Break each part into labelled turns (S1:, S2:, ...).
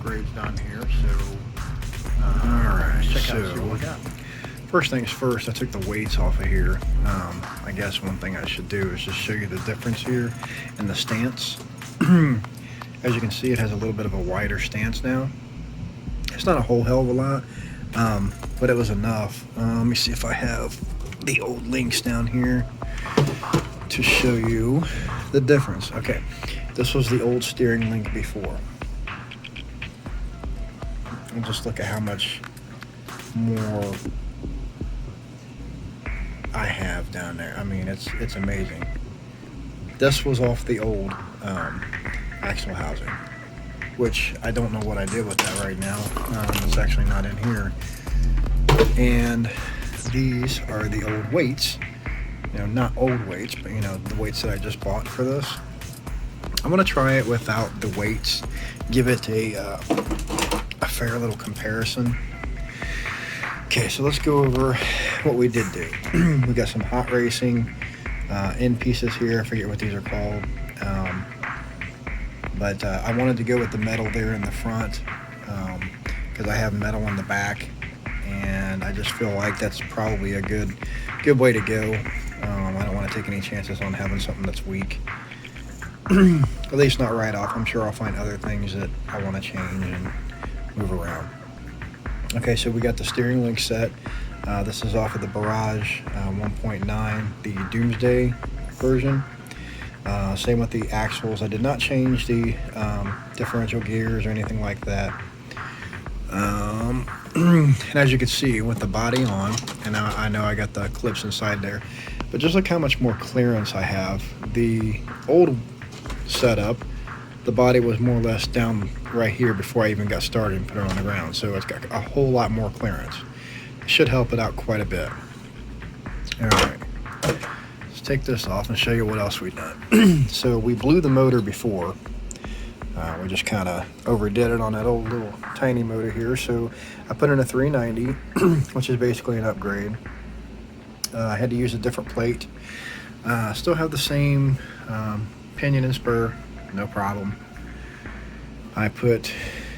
S1: upgrades done here, so alright, check out see what we got. First things first, I took the weights off of here. I guess one thing I should do is just show you the difference here in the stance. As you can see, it has a little bit of a wider stance now. It's not a whole hell of a lot, but it was enough. Let me see if I have the old links down here to show you the difference. Okay, this was the old steering link before. And just look at how much more I have down there. I mean, it's amazing. This was off the old axle housing, which I don't know what I did with that right now. It's actually not in here. And these are the old weights. You know, not old weights, but you know, the weights that I just bought for this. I'm gonna try it without the weights, give it a fair little comparison. Okay, so let's go over what we did do. We got some hot racing end pieces here. I forget what these are called, but I wanted to go with the metal there in the front because I have metal in the back, and I just feel like that's probably a good way to go. I don't want to take any chances on having something that's weak. At least not right off. I'm sure I'll find other things that I want to change and move around. Okay, so we got the steering link set. This is off of the Barrage 1.9, the Doomsday version. Same with the axles. I did not change the differential gears or anything like that. And as you can see, with the body on, and I know I got the clips inside there, but just look how much more clearance I have. The old setup, the body was more or less down right here before I even got started and put it on the ground, so it's got a whole lot more clearance. It should help it out quite a bit. Alright, let's take this off and show you what else we've done. So we blew the motor before. We just kind of overdid it on that old little tiny motor here, so I put in a 390, which is basically an upgrade. I had to use a different plate. Still have the same pinion and spur, no problem. I put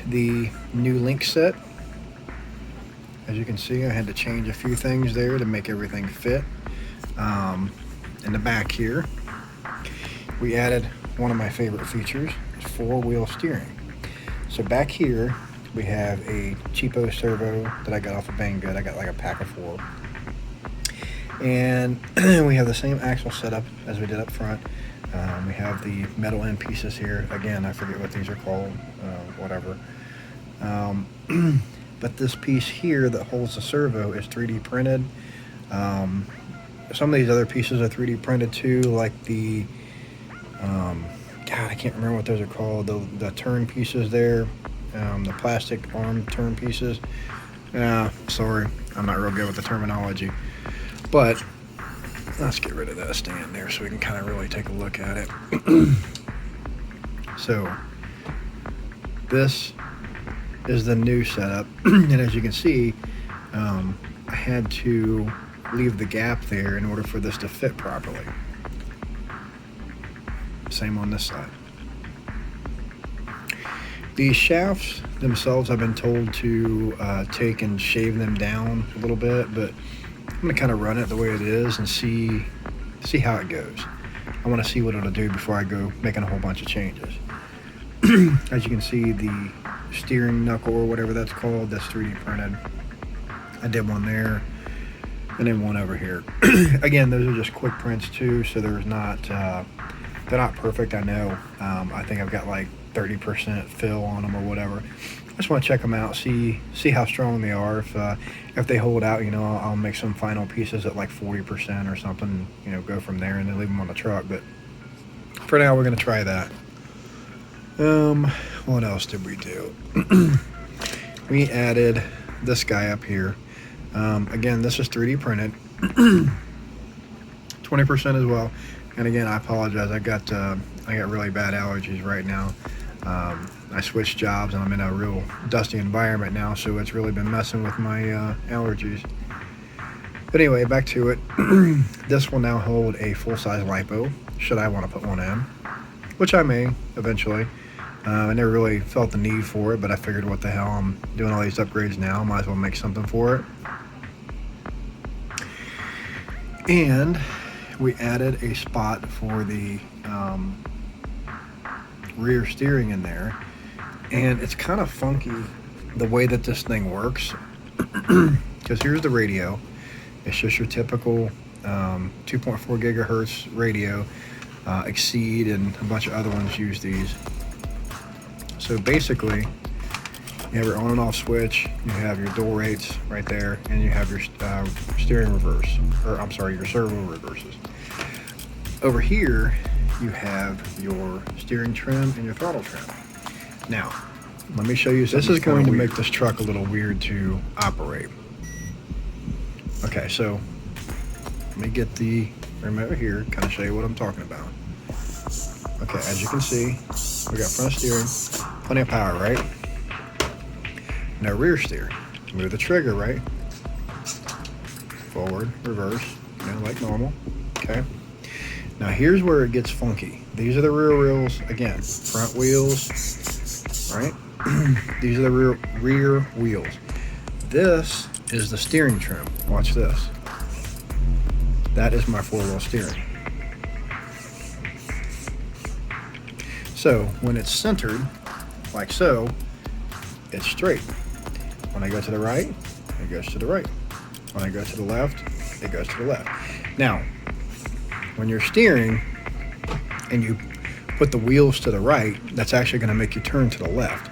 S1: the new link set. As you can see, I had to change a few things there to make everything fit. In the back here, we added one of my favorite features, four-wheel steering. So back here, we have a cheapo servo that I got off of Banggood. I got like a pack of 4. And we have the same axle setup as we did up front. We have the metal end pieces here. Again, I forget what these are called, whatever. But this piece here that holds the servo is 3D printed. Some of these other pieces are 3D printed too, like the, God, I can't remember what those are called. The turn pieces there, the plastic arm turn pieces. Sorry, I'm not real good with the terminology. But let's get rid of that stand there so we can kind of really take a look at it. So this is the new setup, and as you can see, I had to leave the gap there in order for this to fit properly. Same on this side. These shafts themselves, I've been told to take and shave them down a little bit, but I'm going to kind of run it the way it is and see how it goes. I want to see what it'll do before I go making a whole bunch of changes. As you can see, the steering knuckle or whatever that's called, that's 3D printed. I did one there and then one over here. Again, those are just quick prints too, so there's not they're not perfect, I know. I think I've got like 30% fill on them or whatever. I just want to check them out, see how strong they are. If they hold out, you know, I'll make some final pieces at like 40% or something, you know, go from there and then leave them on the truck. But for now, we're going to try that. What else did we do? We added this guy up here. Again, this is 3D printed. 20% as well. And again, I apologize. I got really bad allergies right now. I switched jobs and I'm in a real dusty environment now, so it's really been messing with my allergies. But anyway, back to it. This will now hold a full-size lipo, should I want to put one in, which I may eventually. I never really felt the need for it, but I figured, what the hell, I'm doing all these upgrades now, might as well make something for it. And we added a spot for the rear steering in there, and it's kind of funky the way that this thing works, because here's the radio. It's just your typical 2.4 gigahertz radio. Exceed and a bunch of other ones use these. So basically, you have your on and off switch, you have your dual rates right there, and you have your steering reverse, or I'm sorry, your servo reverses. Over here, you have your steering trim and your throttle trim. Now, let me show you. This is going to make this truck a little weird to operate. Okay, so let me get the remote here, kind of show you what I'm talking about. Okay, as you can see, we got front steering, plenty of power, right? Now rear steer, move the trigger, right? Forward, reverse, like normal, okay? Now here's where it gets funky. These are the rear wheels, again, front wheels, right? These are the rear wheels. This is the steering trim, watch this. That is my 4-wheel steering. So when it's centered, like so, it's straight. When I go to the right, it goes to the right. When I go to the left, it goes to the left. Now, when you're steering and you put the wheels to the right, that's actually going to make you turn to the left.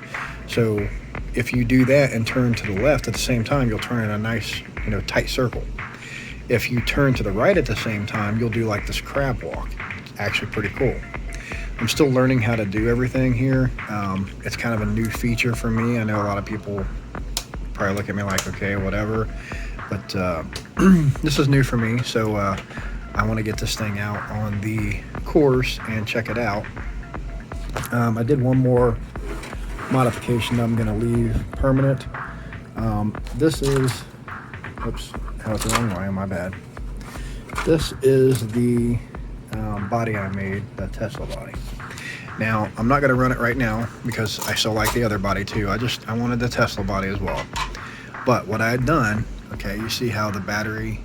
S1: So if you do that and turn to the left at the same time, you'll turn in a nice, tight circle. If you turn to the right at the same time, you'll do like this crab walk. It's actually pretty cool. I'm still learning how to do everything here. It's kind of a new feature for me. I know a lot of people probably look at me like, okay, whatever. But this is new for me, so I want to get this thing out on the course and check it out. I did one more modification that I'm going to leave permanent. This is, oops, I was the wrong way, my bad. This is the body I made, the Tesla body. Now, I'm not going to run it right now because I still like the other body too. I wanted the Tesla body as well. But what I had done, okay, you see how the battery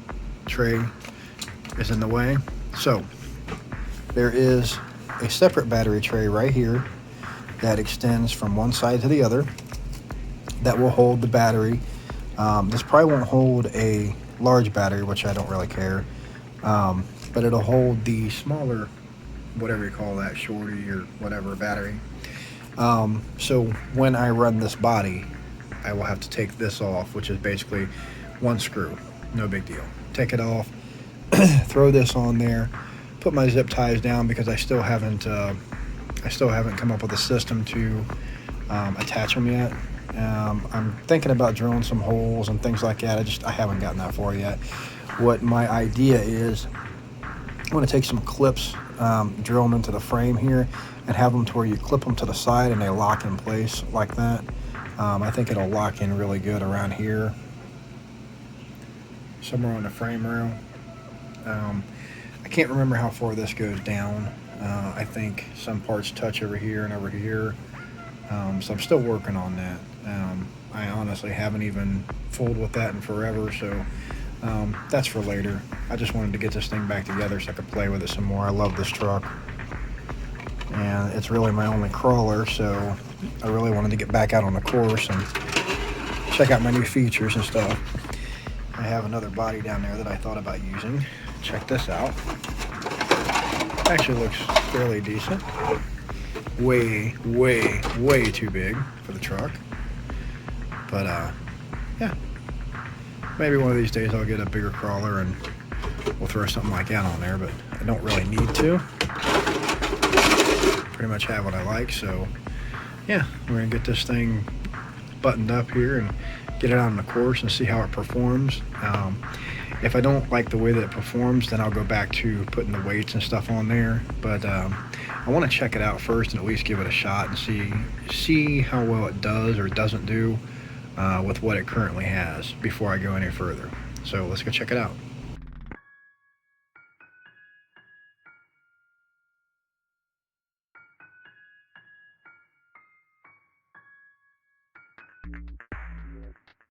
S1: tray is in the way? So, there is a separate battery tray right here that extends from one side to the other that will hold the battery. This probably won't hold a large battery, which I don't really care, but it'll hold the smaller, whatever you call that, shorty or whatever battery. So when I run this body, I will have to take this off, which is basically one screw, no big deal. Take it off, throw this on there, put my zip ties down because I still haven't come up with a system to attach them yet. I'm thinking about drilling some holes and things like that. I haven't gotten that far yet. What my idea is, I'm going to take some clips, drill them into the frame here, and have them to where you clip them to the side and they lock in place like that. I think it'll lock in really good around here, somewhere on the frame rail. I can't remember how far this goes down. I think some parts touch over here and over here. So I'm still working on that. I honestly haven't even fooled with that in forever, so that's for later. I just wanted to get this thing back together so I could play with it some more. I love this truck, and it's really my only crawler, so I really wanted to get back out on the course and check out my new features and stuff. I have another body down there that I thought about using. Check this out. Actually looks fairly decent. Way too big for the truck, but yeah, maybe one of these days I'll get a bigger crawler and we'll throw something like that on there, but I don't really need to. Pretty much have what I like, so yeah, we're gonna get this thing buttoned up here and get it out on the course and see how it performs. If I don't like the way that it performs, then I'll go back to putting the weights and stuff on there, but I want to check it out first and at least give it a shot and see how well it does or doesn't do with what it currently has before I go any further. So let's go check it out.